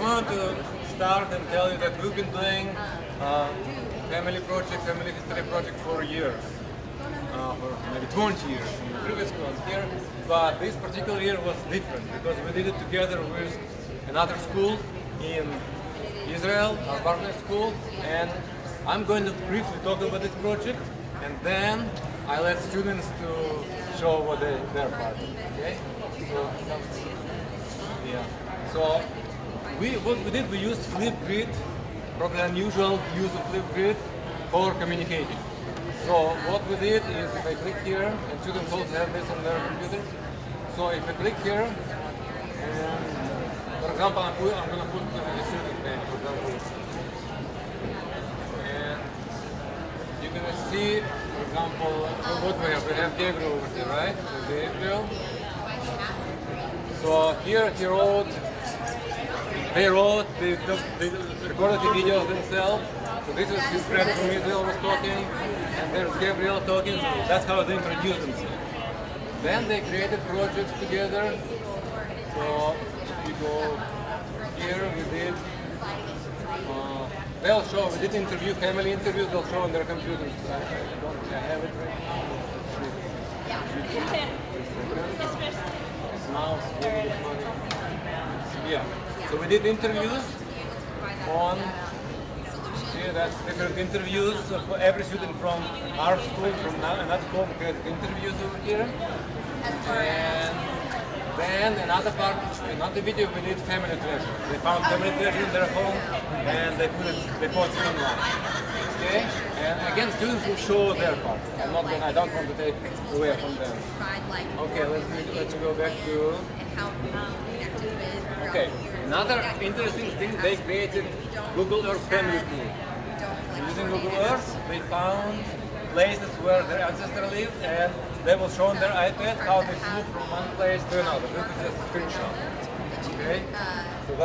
want to start and tell you that we've been doing family history project for years, for maybe 20 years in the previous class here, but this particular year was different because we did it together with another school in Israel, our partner school, and I'm going to briefly talk about this project, and then I let students to show what their part is. Okay? So what we did, we used Flipgrid, probably unusual use of Flipgrid for communicating. So what we did is, if I click here, and students also have this on their computers. So if I click here, and for example, I'm going to put a student name, for example, and you're going to see, for example, what we have. We have Gabriel over here, right? So Gabriel. So here they recorded the videos themselves. So this is his friend from Israel was talking, and there's Gabriel talking. That's how they introduced themselves. Then they created projects together. So if you go here, we did. They'll show. We did interview, family interviews. They'll show on their computers. I have it right now. Yeah. So we did interviews on. See, that's different interviews for every student from our school, from another school. We created interviews over here. And then another video we did family treasure. They found family treasure in their home and they posted it online. Okay? And again, students will show their part. I don't want to take away from them. Okay, let's go back to. Okay, another interesting thing, they created Google Earth family tour. Using Google Earth, they found places where their ancestors lived, and they will show on their iPad how they flew from one place to another. This is just a screenshot. Okay? So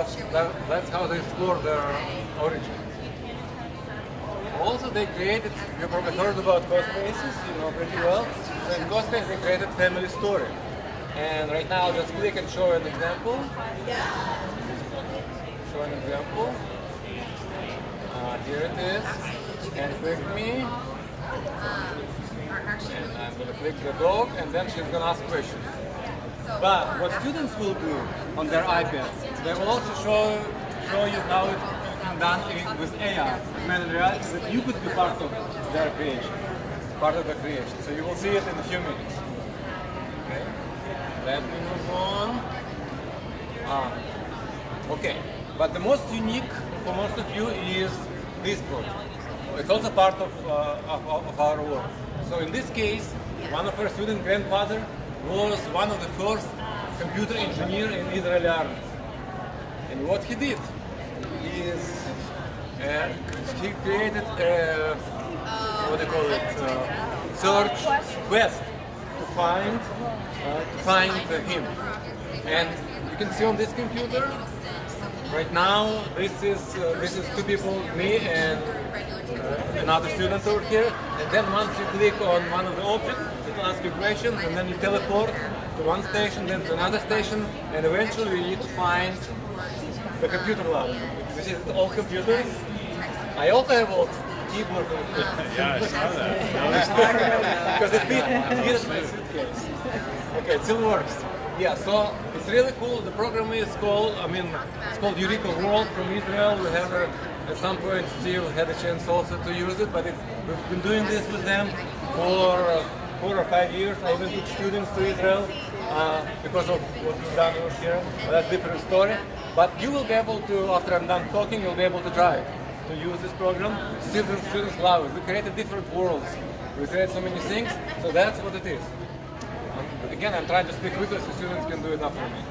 that's how they explore their origin. Also, they created, you probably heard about CoSpaces, you know pretty well. So in CoSpace, they created family story. And right now, I'll just click and show an example. Show an example. Here it is. And click me. And I'm going to click the dog, and then she's going to ask questions. But what students will do on their iPads, they will also show you how it's done with AI, augmented reality, so that you could be part of their creation, part of the creation. So you will see it in a few minutes. Okay. Let me move on. Okay, but the most unique for most of you is this project. It's also part of our work. So in this case, one of our student grandfather was one of the first computer engineer in Israeli army. And what he did is he created a, what do you call it, search quest to find him. And you can see on this computer right now, this is two people, me and another student over here. And then once you click on one of the objects, it will ask you questions, and then you teleport to one station, then to another station, and eventually you need to find the computer lab. This is all computers. I also have a keyboard. Yeah, I saw that. Because it fits my suitcase. Okay, it still works. Yeah, so it's really cool. The program is called, it's called Eureka World from Israel. We have at some point still had a chance also to use it, but we've been doing this with them for 4 or 5 years. I even took students to Israel because of what we've done over here. But that's a different story. But you will be able to, after I'm done talking, you'll be able to try to use this program. Students love it. We created different worlds. We create so many things, so that's what it is. Again, I'm trying to speak quickly so students can do it after me.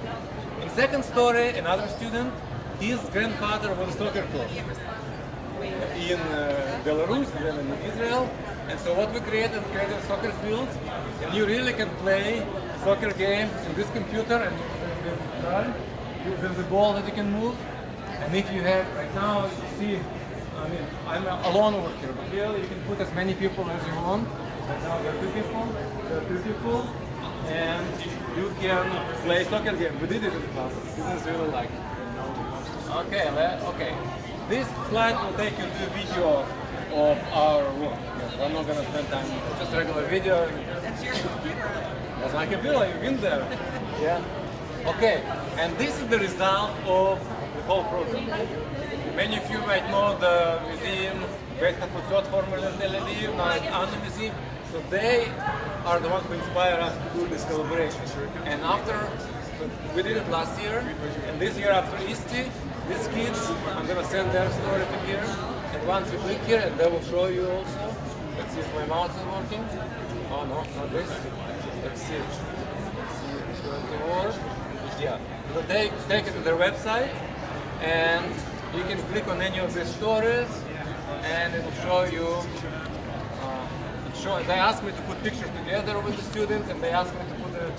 In second story, another student, his grandfather was a soccer coach in Belarus, then in Israel. And so what we created soccer fields, and you really can play soccer games in this computer, and there's a ball that you can move. And if you have, right now, you see, I'm alone over here, but here you can put as many people as you want. Right now there are two people, and you can play soccer game. We did it in the class. Students really like it. Okay. This slide will take you to a video of our work. Yes, I'm not going to spend time. Just a regular video. That's your computer. That's my computer. You've been there. Yeah. Okay. And this is the result of the whole project. Many of you might know the museum based on formerly in Tel Aviv, now it's Anna Museum. So they are the ones who inspire us to do this collaboration. And after, we did it last year, and this year after ISTE, these kids, I'm going to send their story to here. And once you click here, and they will show you also. Let's see if my mouse is working. Oh no, not this. Let's see. It's going to work. Yeah. So they take it to their website, and you can click on any of these stories, and it will show you. They asked me to put pictures together with the students, and they asked me to put the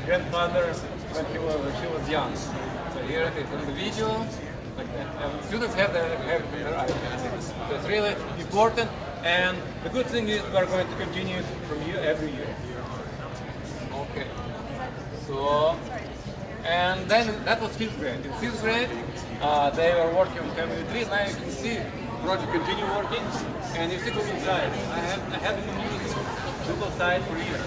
grandfather when she was young. So here it is in the video. Like that. And students have their ideas. That's really important. And the good thing is we are going to continue it from year every year. Okay. So, and then that was 5th grade. In 6th grade, they were working on family tree. Now you can see project continue working, and you see Google Sites. I haven't used Google Sites for years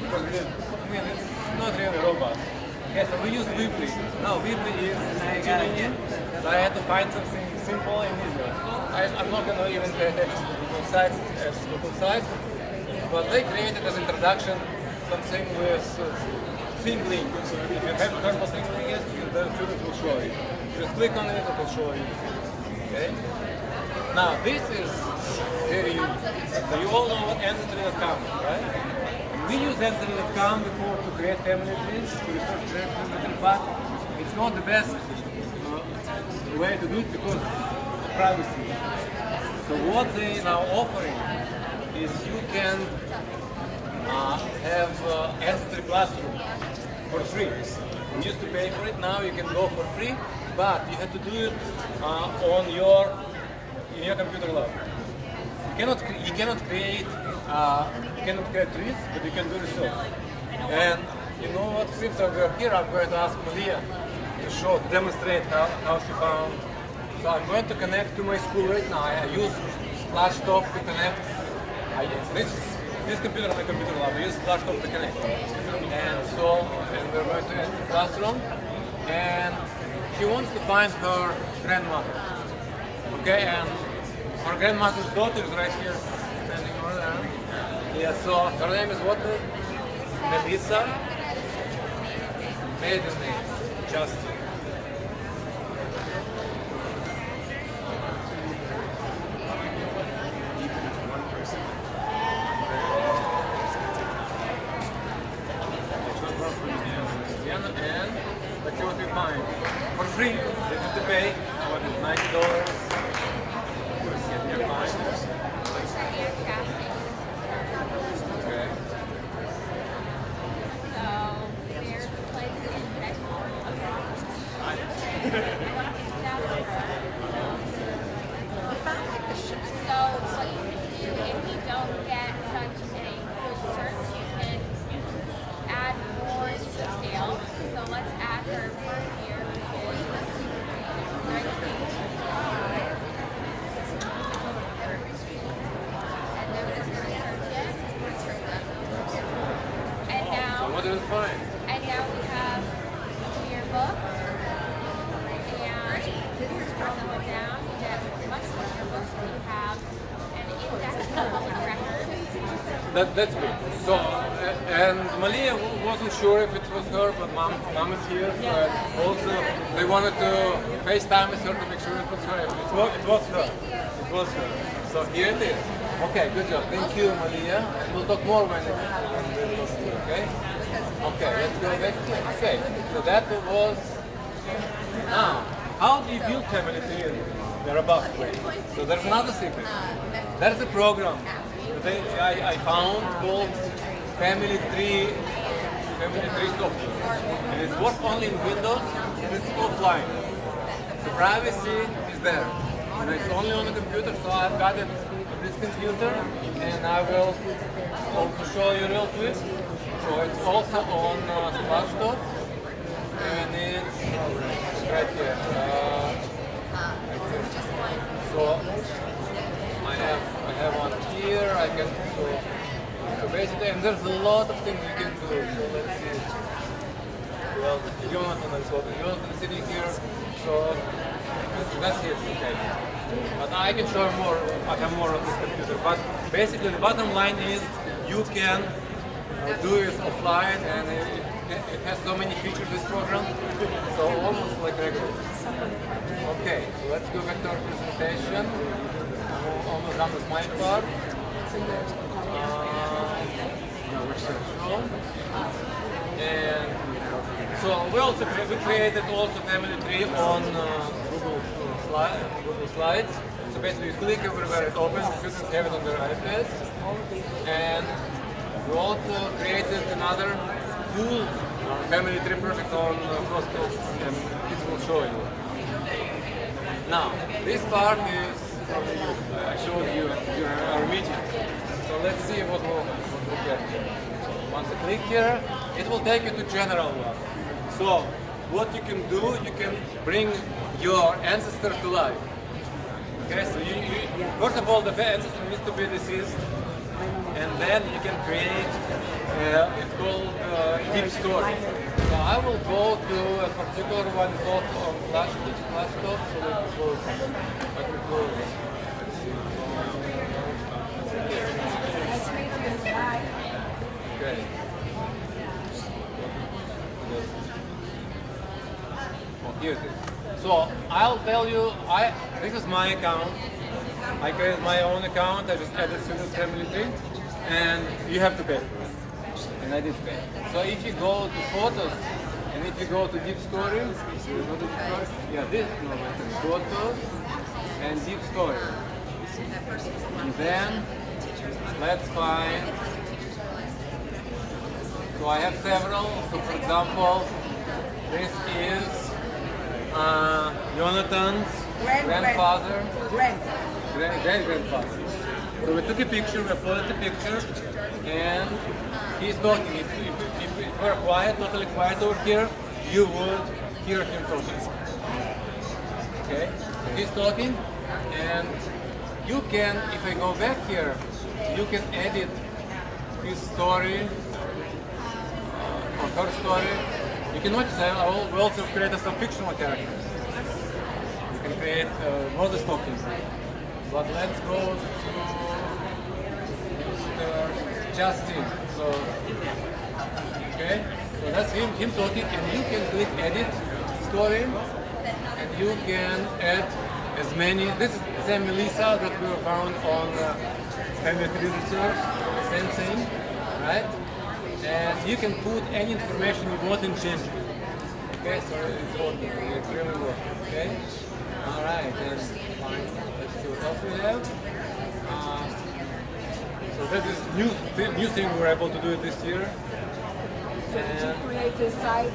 because it's not really robust. Okay, so we use Weebly. Now Weebly is continuing, so I had to find something simple and easy. I'm not going to even attach Google Sites as Google Sites, but they created as introduction something with theme link. If you haven't heard what theme link is, the students will show you. Just click on it, it will show you. Okay. Now this is very unique. So you all know what Entity.com is, right? We use Entity.com before to create family trees, to research family, but it's not the best way to do it because of privacy. So what they now offering is you can have Entity Classroom for free. You used to pay for it, now you can go for free, but you have to do it in your computer lab. You cannot create trees, but you can do research. And you know what? Since we're here, I'm going to ask Malia to demonstrate how she found. So I'm going to connect to my school right now. I use Flashtop to connect. This computer is my computer lab. I use Flashtop to connect. And we're going to enter the classroom. And she wants to find her grandmother. Okay, and her grandmother's daughter is right here, standing over there. Yeah, so her name is what? Melissa. Maiden name, Justin. And let's see what we find. For free, they have to pay. What is $90? And now we have your book, and scroll it down, you get much larger books than you have, and index of public records. That's good. So, and Malia wasn't sure if it was her, but mom is here. So also, they wanted to FaceTime with her to make sure it was her. It was her. It was her. So here it is. Okay, good job. Thank you, Malia. And we'll talk more when it's okay? Okay, let's go back to it. Okay, so that was... Now, how do you build family tree? They're about to wait. So there's another secret. There's a program that I found called Family Tree Software. And it works only in Windows, and it's offline. The privacy is there. And it's only on the computer, so I've got it on this computer, and I will also show you real quick. So it's also on Flashtop, and it's right here. And there's a lot of things you can do. So let's see. Well, Jonathan is open. Jonathan is sitting here. So that's it. Okay. But I can show more. I have more on this computer. But basically, the bottom line is you can do it offline, and it has so many features. This program, so almost like regular. Okay. So let's go back to our presentation. I'm almost done with my part. And so we created also family tree on Google Slides. So basically you click everywhere it opens, students have it on their iPads. And we also created another cool family tree project on Crosstalk, and kids will show you. Now, this part is I showed you during our meeting. So let's see what we'll get here. Once you click here, it will take you to general one. So what you can do, you can bring your ancestor to life. Okay, so first of all, the ancestor needs to be deceased, and then you can create, it's called deep story. So I will go to a particular one called on Flash Top, so let me close it. Okay. Oh, here it is. So I'll tell you, this is my account. I created my own account. I just added student family tree, and you have to pay for it. And I did pay. So if you go to photos, and if you go to deep story, yeah, this photos and deep story. And then let's find. So I have several. So for example, this is Jonathan's grandfather, great-grandfather. So we took a picture, we uploaded the picture, and he's talking. If you were quiet, totally quiet over here, you would hear him talking. Okay? So he's talking, and you can, if I go back here, you can edit his story, or her story. You can notice we also created some fictional characters. You can create Moses talking. But let's go to Mr. Justin. So, okay, so that's him talking, and you can click edit story, and you can add as many. This is the same Melissa that we found on Family Tree Research, same thing, right? And you can put any information you want and change it. Okay, so it's working. It's really working. Okay. All right. Then let's see what else we have. So this is new thing we're able to do this year. And Create this site.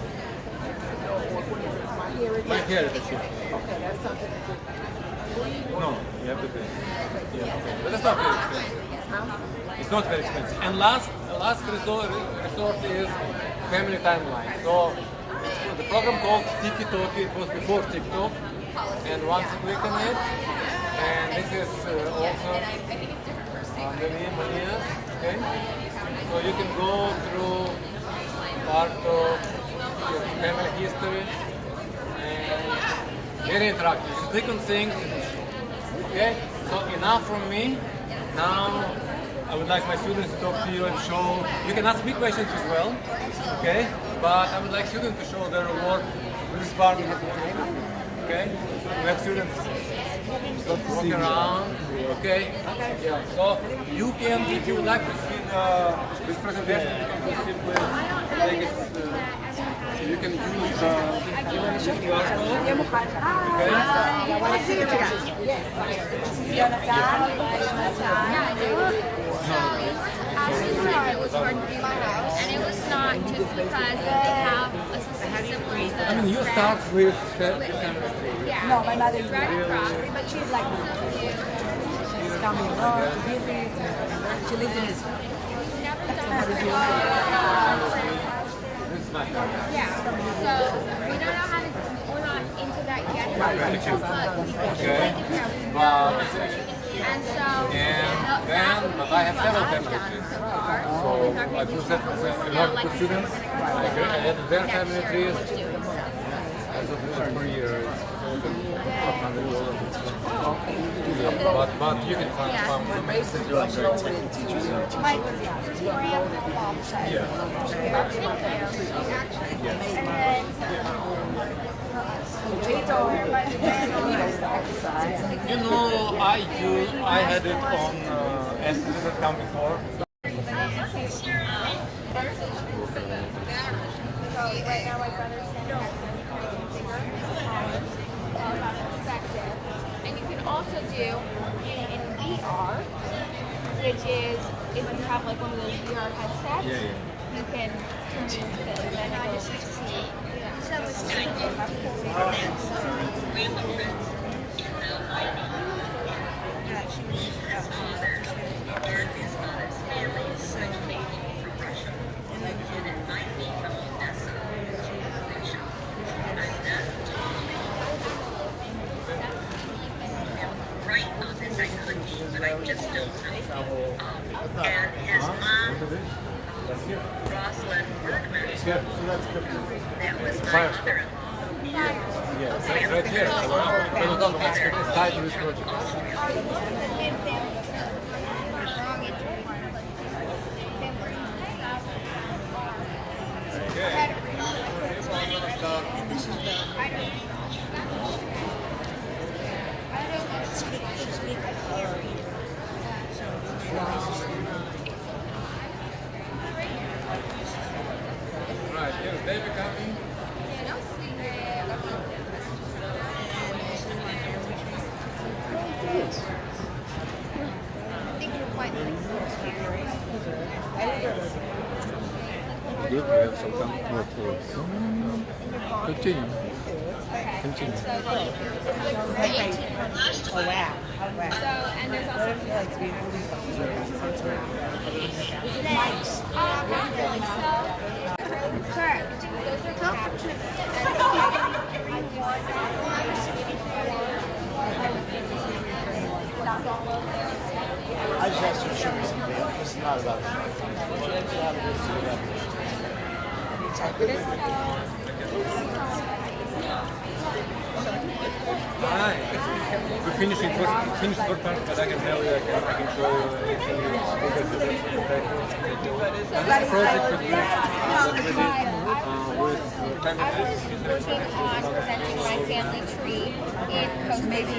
my heritage. Okay, that's something that No, you have to pay. Yeah, okay. But it's not very expensive. It's not very expensive. And last resource is family timeline. So the program called TikTok. It was before TikTok. And once you click on it, and this is also the name is, okay? So you can go through part of your family history, and very interactive. You click on things, okay? So enough from me. Now I would like my students to talk to you and show. You can ask me questions as well, okay? But I would like students to show their work with this part. Okay? We have students walk around. Okay? Yeah. So you can, if you would like to see this presentation, you can simply take it. So you can use QR code. It was hard to do my house, and it was not just because they have a system similar to I mean, you start with yeah. No, my mother is Right really, across. but she's like, she's coming along, busy. She lives in this. Never done this is my car. yeah. So we don't know how to. We're not into that yet. But we can Okay. play it down. But And so, And then, but I have several family trees. So I do set a lot of students. I had their family trees. As of per year, it's but you can find You know, I had it on ISTE.com before. right now my brother's perspective. And you can also do in VR, which is if you have like one of those VR headsets, you can turn it into this and then it goes to see. But I just don't know. And his mom, Rosalind Bergman, that was my mother-in-law. Yes, right here. It's tied to this project. Right, here's David coming. We have some more tools. Continue. Continue. Oh wow. So, and there's also correct. Those are I just asked her to show me some video. It's not about Hi. We finished first part, but I can tell you, I can show you. Another project that we with I was working on presenting my family tree in Costa Mesa,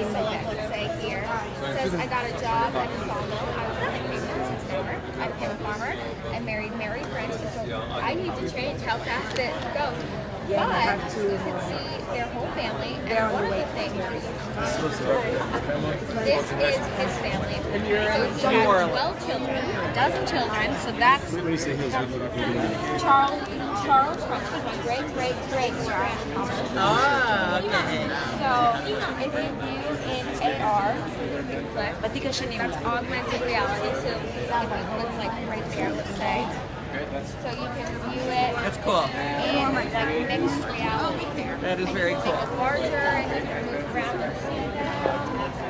say here. It says I got a job at a sawmill. I was working in September. I became a farmer. I married Mary French, so I need to change how fast it goes. But you can see their whole family, and one of the things, this is his family. So he has 12 children, a dozen children, so that's Charles French was my great-great-great-grandfather. Ah, okay. So if you view in AR, that's augmented reality, so if you look like right there, let's say, so you can view it That's cool. in like mixed reality. That is very cool. Larger and you can move around and see.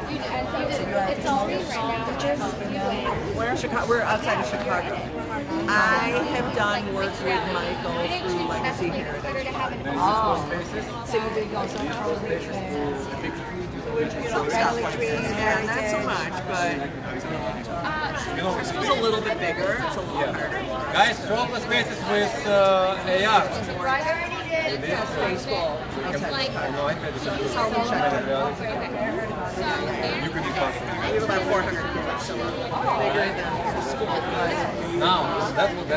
And so it's all in right now, just viewing. We're in Chicago. We're outside of Chicago. I have done work with Michael through Legacy Heritage. So you did go some Some stuff like this. Yeah, not so much, but this was a little bit bigger. It's a little harder. Guys, show up the spaces with AR. Baseball. Like, You could be faster. We have about 400 kids, so bigger than the school. Now, that's what the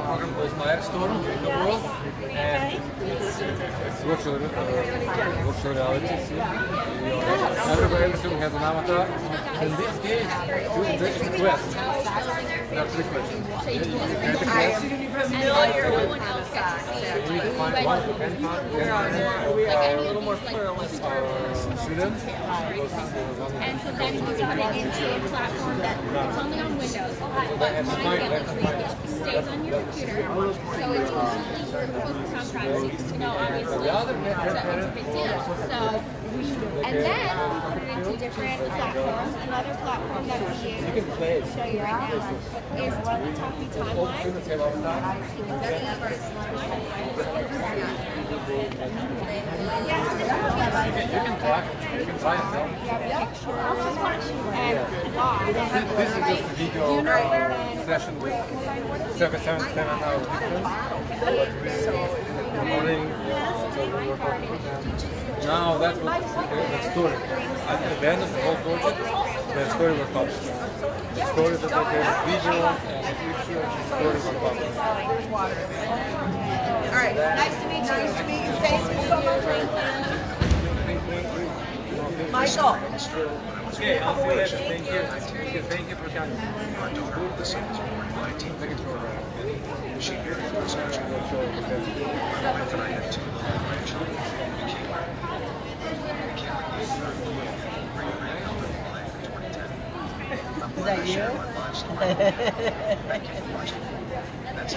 program called Firestorm in the world, and it's virtual reality. Every student has an avatar. In this case, it's a quest. There are 3 questions. You get a quest. no one else gets to see You need to find one who can find We are a little more pluralistic. students. And so then we got it into a platform that it's only on Windows, but my family tree stays on your computer, so it's completely focused on privacy. You know, obviously, it's a big deal. So, and then we put it into different platforms. Another platform that we use, I'll show you right now, is Talkie Timeline. You can try yourself. And live. This is just a video session with 7 hours difference. But we in the morning, so we were talking with them. Now that's what the story. At the end of the whole project, the story was published. The story that like the videos and pictures, the story was published. All right. Nice to meet you. Nice to meet you. Thank you so much. Michael. Okay, I'll see you later. Thank you. Thank you for coming. Is that you?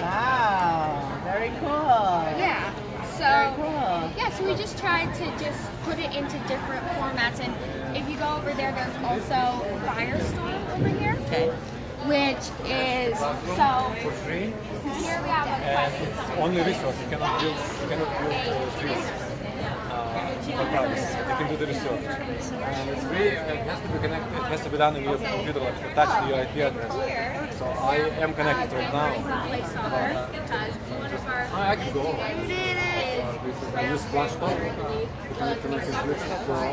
Wow, very cool. Yeah. So Very cool. yeah, so we just tried to just put it into different formats, and if you go over there, there's also Firestorm over here, Okay. which is so. For free, Here we have a and it's only resource. You cannot build trees. For price. You can do the research. And it's free, and it has to be connected, it has to be done in your computer, like attached to your IP address. So I am connected right now. I can go. I use Splash Top. You can connect it with it, so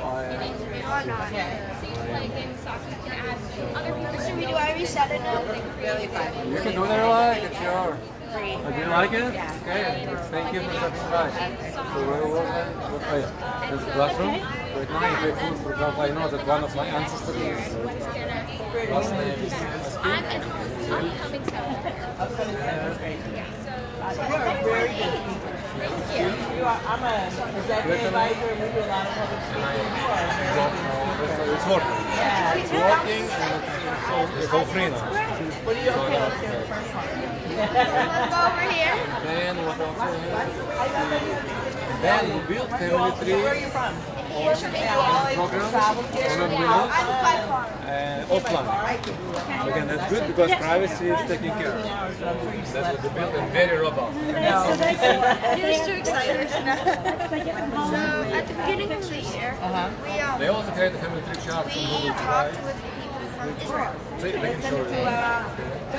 Should we do I reset it now? Really fun. you can do whatever you like, it's your... Free. Do you like it? Yeah. Okay, thank you for stopping by. So where was I? This classroom. Right now, if I put, for example, I know that one of my ancestors is last name is I'm coming soon. Very good. You are, I'm a executive advisor and we do a lot of public speaking. it's working. Yeah. It's working and it's all free now. What are you okay with doing the first part? Let's go over here. Then what else? Then we build family tree. Where are you from? Programs on Windows offline. Again, that's good because privacy is taken care of. That's what they built and very robust. He was too excited. So at the beginning of the year, They also create a family tree chart from Google talked Drive. with people from Israel They can show you.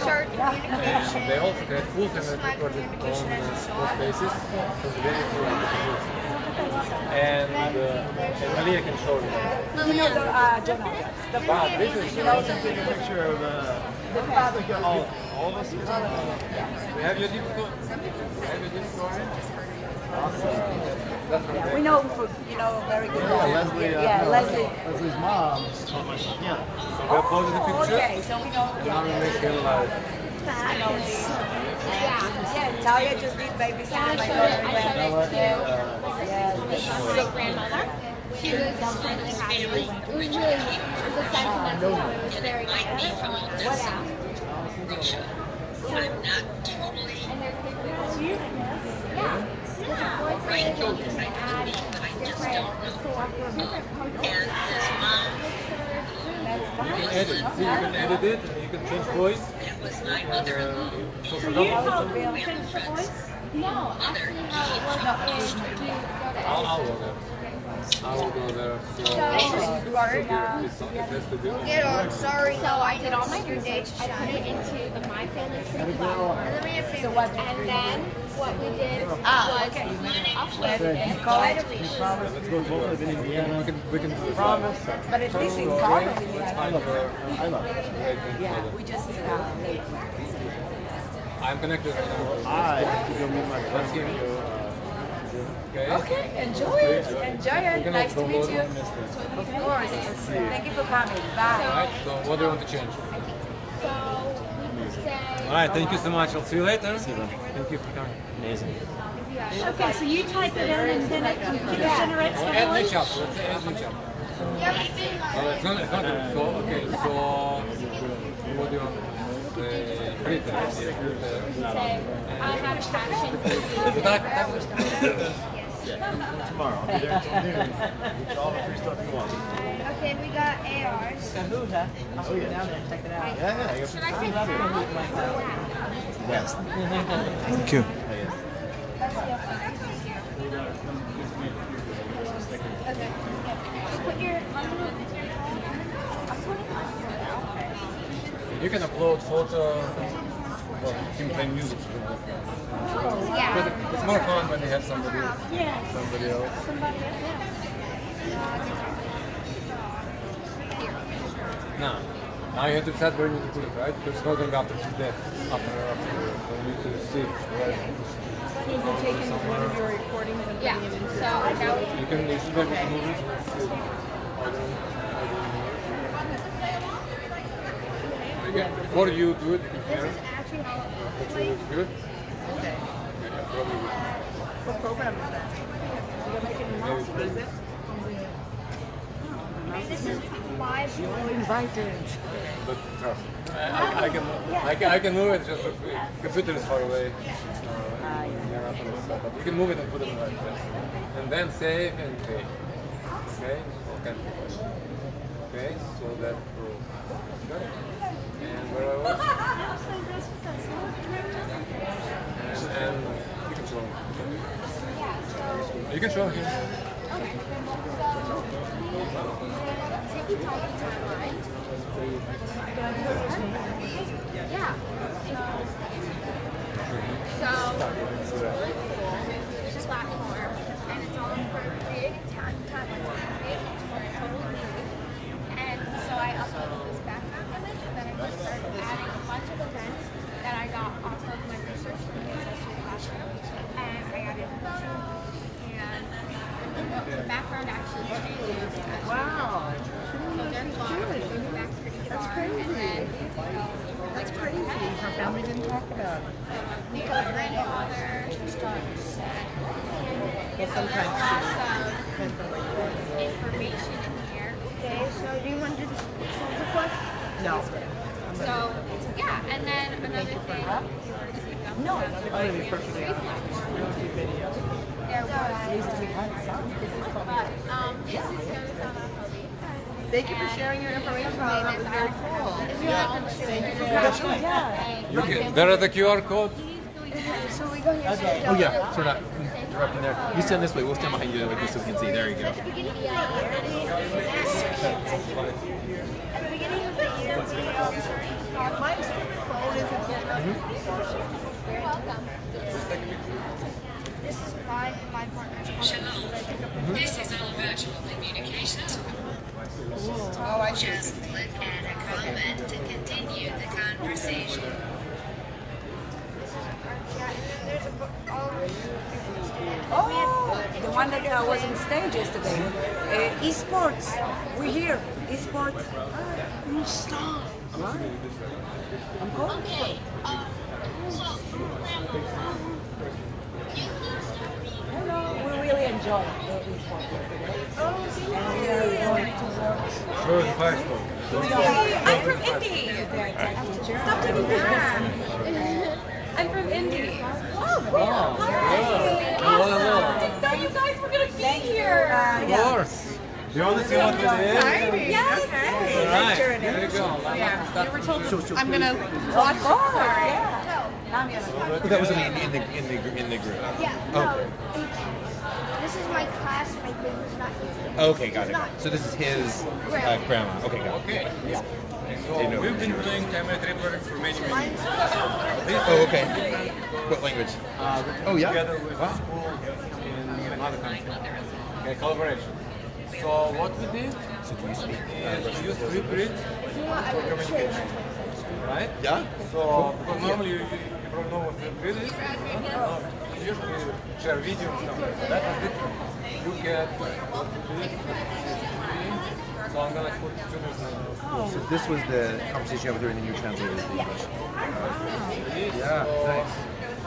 start communication. They also create full family tree project on both basis. So it's very cool. And Malia can show you. Wow, this is Take a picture of all of us. We have your deep story. Awesome. We know, very good. Leslie. Leslie. Leslie's mom. Yeah. So we uploaded the picture. Okay, so we know, And now we make it live. yeah, Talia just did babysitting my daughter. This is my grandmother. She was really happy. It was really, it was a sentimental one. It was very nice. What else? I'm not totally And there's different yeah. right. I just don't know. And his mom, You can edit. See, you can edit it. You can change voice. that was my mother-in-law. So for example, No, actually, how it works is you go to I'll go there. I will go there. So sorry. So I did all my research. I put it into the My Family Tree platform. And then what we did was uploaded it. Let's go to Indiana. We can do it. Promise. But at least in Colorado, I love it. yeah, we just, I'm connected right now. I have to go meet my Let's friend. give you. Okay. okay, enjoy it. Enjoy it. Nice to meet you. Of course. Thank you for coming. Bye. Alright, so what do you want to change? So we could say. Alright, thank you so much. I'll see you later. Thank you for coming. Amazing. Okay, so you type it in and then it generates the Add new voice? chapter. Let's say add new chapter. It's not good. So, okay, so what do you want? Read that. Say, I have a passion for Tomorrow. I'll be there until noon. All the free stuff you want. Then we got ARs. Kahuta. I'll go down there and check it out. Yeah, Should I say cow? yes. Thank you. Okay. Put your You can upload photo of him playing music. yeah. It's more fun when you have somebody else. Now you have to decide where you need to put it, right? Because it's not going after death. After you need to see. Right? You're taking one of your recordings and Yeah. putting it into So now we You should be able to move it. Again, before you do it, you can share it. actually how Make sure it's good. Okay. What program is that? You're making what is it? this is live. You're invited. But I can move it. Just the computer is far away. You're not on the set, but you can move it and put it in the right place, and then save and pay. Okay, okay. Okay, so that will good. And where I was, and you can show him. You can show him. Take your time, timeline. Yeah. So this is a platform, and it's all for creating timelines, creating for a total movie. And so I uploaded this background image, and then I just started adding a bunch of events that I got off of my research from the associate classroom, and I added photos, and the background actually changes. Wow. So there's a lot of moving back to the guitar, and then That's crazy. Her family didn't talk about it. Nico's grandfather starts Well, sometimes information in here. Okay, so do you want to do the question? No. So, yeah, and then another thing. No. I'm going to be perfectly honest. Video. There was, but this is your Thank you for sharing your information. That was very cool. You can. There are the QR code. So we go here. Okay. Oh yeah, so we're not interrupting there. You stand this way. We'll stand behind you like this so we can see. There you go. At the beginning of the year, My phone isn't here. you're welcome. This is my partner's phone. This is our virtual communications. Oh, I see. Just click add a comment to continue the conversation. There's a book all Oh, the one that was on stage yesterday. Esports. We're here. Esports. Stop. I'm going. Okay, We really enjoy the esports yesterday. And we are going to work. Sure, the fire spot. I'm from Indy. Stop taking pictures. I'm from Indy. Oh, Hello. no, you guys were going to be here. Of course. You want to see what we did? Yes. All right. There you go. I'm going to Of course. Yeah. That was in the group. Yeah. Okay. This is my classmate, but he's not here. Okay, got it. So this is his grandma. Okay, got it. Okay. Yeah. So we've been doing camera triplet for many years. Oh, okay. What language? Oh, yeah. Together with Wow. school in another country. Okay, collaboration. So what we did So do you speak? is we used Flipgrid for communication. Right? Yeah. So because normally you probably know what Flipgrid is. Usually share video and stuff like that. That is different. You get what you did. So I'm gonna put students in. So this was the conversation you had with her, and then you translated it to English. Yeah. Nice.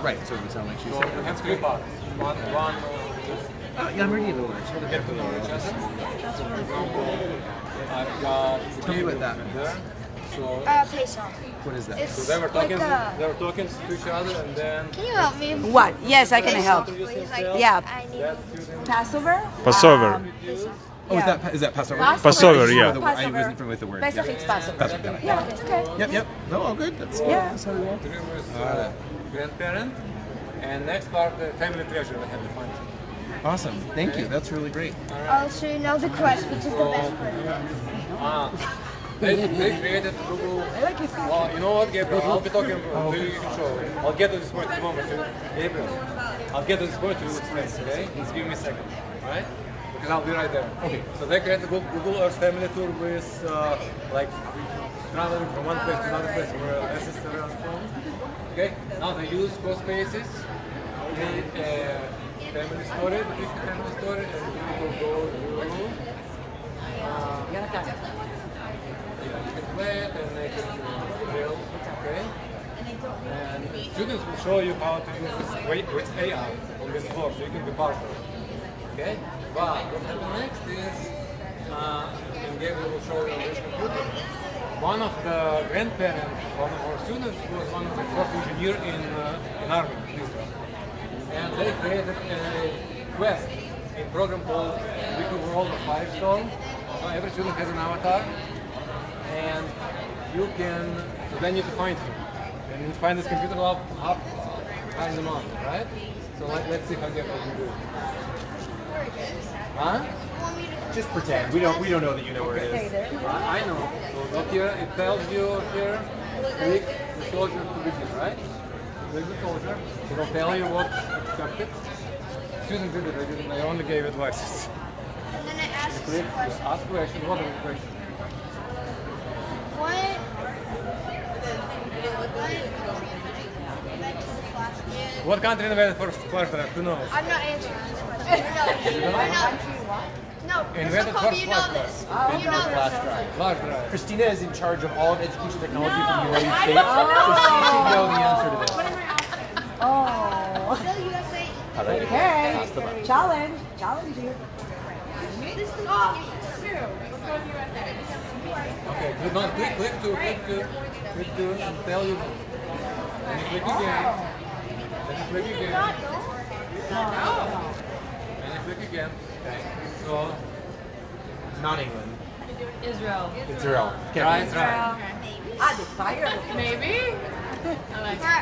Right. So it would sound like she So said. we have three parts. One Yeah, I'm ready to learn. So get to know each other. I've got Tell me about that. there. So Peso. What is that? It's so they were talking. like They were talking to each other, and then Can you help me? What? Yes, I can help. Please, like, Yeah. I need that student Passover? Passover. Oh, Yeah. is that Passover? Passover, I just yeah. know the word- I Passover. wasn't familiar with the word. Pesach Yeah. is Passover. Passover, got it. Yeah, it's okay. Yep. No, all good. That's Yeah. That's how we roll. Three was grandparent. And next part, family treasure that have defined. Awesome. Thank you. That's really great. I'll show you now the quest, which is the best part. They created Google. Well, you know what, Gabriel? I'll be talking to you show. I'll get to this point in a moment. Gabriel, I'll get to this point to explain, okay? Just give me a second, right? Because I'll be right there. Okay. So they created Google Earth family tour with like traveling from one place to another place where ancestors are from. Okay. Now they use co-spaces. Create a family story, the big family story, and people go through. You can play it and make it real, okay? And students will show you how to use this with AI on this floor, so you can be part of it, okay? But what happens next is, and Gabriel will show you on this computer, one of the grandparents, one of our students, was one of the first engineer in Army, in Israel. And they created a quest, a program called We Could Roll the Firestorm. So every student has an avatar. And you can, so then you have to find him. And you find this computer up, find them on, right? So let's see how Gabriel can do it. Huh? Just pretend. We don't know that you know where it is. I know. So look here, it tells you here, click the soldier to begin, right? Click the soldier. It'll tell you what expected. Students did it, I only gave advice. And then it asks Click, questions. ask questions, what are the questions? What country invented first flashlight? Who knows? I'm not answering this question. You know this. No, Invented Mr. Kobe, first you know this. You know Flash this. drive. Flash drive. Christina is in charge of all of education technology from the United States, so she should know the answer to this. Oh. Still USA. All right. Okay. Challenge. Challenge you. This is all true. Okay, click to, and tell you. Then you click again. Then you click again. And you click again. Okay. So, Not England. Israel. It's Israel. try, try. Ah, the fire. Maybe?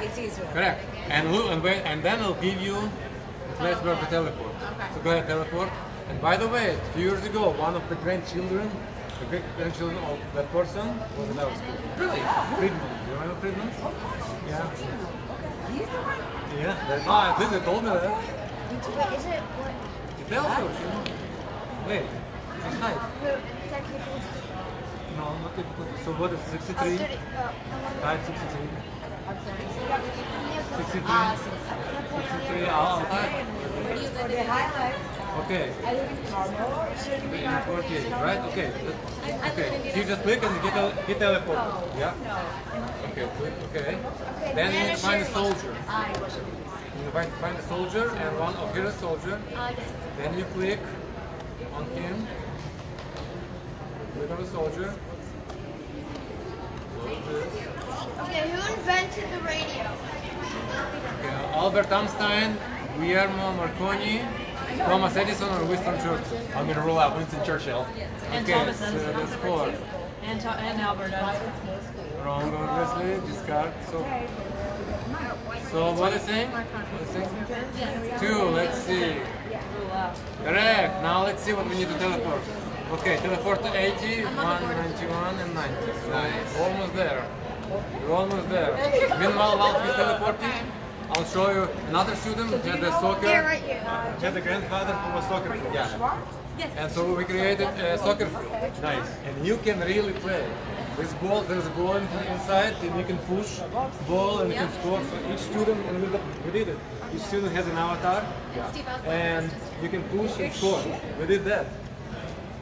It's Israel. Correct. And look, and then I'll give you the place where to teleport. So go ahead, teleport. And by the way, a few years ago, one of the grandchildren, the great-grandchildren of that person was in our school. Really? Friedman. Do you remember Friedman? Yeah. Yeah. At least they told me that. Wait, is it what? It tells you. Wait. It's height. Technical. No, not typical. So what is 63? Did it? Height 63. 63. 63. Height. For the highlight, Okay. I live in Carmel. Should be In 48, right? Okay. Okay. You just click and you teleport. Yeah? Okay, click. Okay. Then you need to find a soldier. You find a soldier and one of here a soldier. Then you click on him. Click on the soldier. Close this. Okay, who invented the radio? Okay. Albert Einstein, Guillermo Marconi, Thomas Edison, or Winston Churchill. I'm gonna rule out Winston Churchill. And Okay, Thomas so Edison. that's 4. And Albert Einstein. Wrong, obviously. Discard. So what is it? What is it? 2. Let's see. Correct. Now let's see what we need to teleport. Okay, teleport to 80, 191, and 90. So almost there. You're almost there. Meanwhile, while he's teleporting, I'll show you another student who had a soccer. Yeah, right here. Had a grandfather who was soccer coach. Yeah. And so we created a soccer field. Nice. And you can really play. This ball, there's a ball inside, and you can push ball and you can score. So each student, and we did it. Each student has an avatar, and you can push and score. We did that.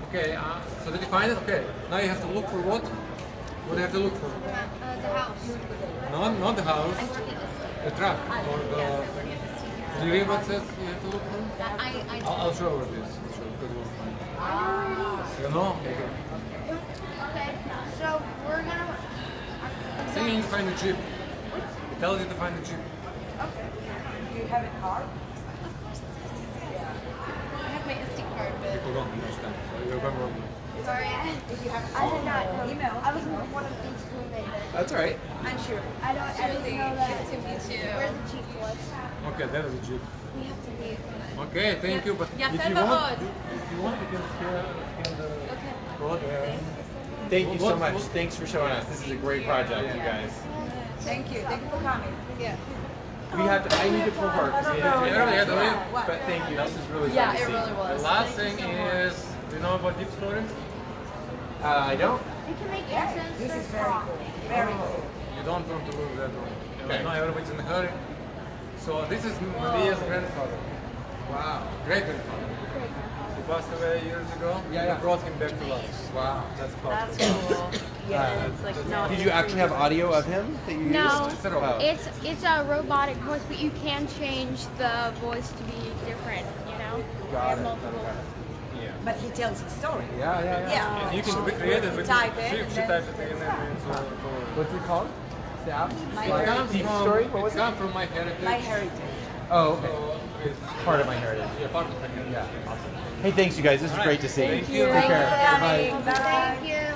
Okay, so did you find it? Okay. Now you have to look for what? What do you have to look for? The house. No, not the house. The truck or the. Do you read what says you have to look for? I'll show you this. I'll show you because we'll find it. I know where it is. You know? Okay. Okay, so we're gonna. Then you need to find the jeep. It tells you to find the jeep. Do you have it hard? I have my ISTE card, but don't understand. You remember? Sorry. I did not know. I was one of these women. That's all right. I'm sure. I didn't know that. Where the chief was. Okay, that is legit. We have to leave. Okay, thank you. But Yeah, if send you the want, hood. if you want, you can share go there. Thank you so What- much. what- Thanks for showing us. This is a great project, you guys. Thank you. Thank you for coming. Yeah. We have to. I need to pull apart. Yeah, But thank you. This is really Yeah, fun to it see. really was. The last Thank thing you so much. is, you know about deep storage? I don't. You can make incense This is for very frog. cool. Very cool. You don't want to lose that one. Okay. Now everybody's in a hurry. So this is Maria's grandfather, Wow. great grandfather. He passed away years ago. Yeah. We brought him back to life. Wow. That's That's powerful. cool. Yeah, it's like no. Did you actually have audio of him that you No, used? It's a robot. it's a robotic voice, but you can change the voice to be different. You know, Got it. multiple. Yeah. But he tells his story. Yeah. Yeah. And you can recreate it with Type it, she and typed it in and it's all. What's it called? The app? It comes Deep from, Story? What was it it? comes from my heritage. My heritage. Oh, okay. So it's Part of my heritage. Yeah, part of my heritage. Yeah. Awesome. Hey, thanks you guys. This is All right. great to see. Thank you. Take care. Bye. Bye. Thank you.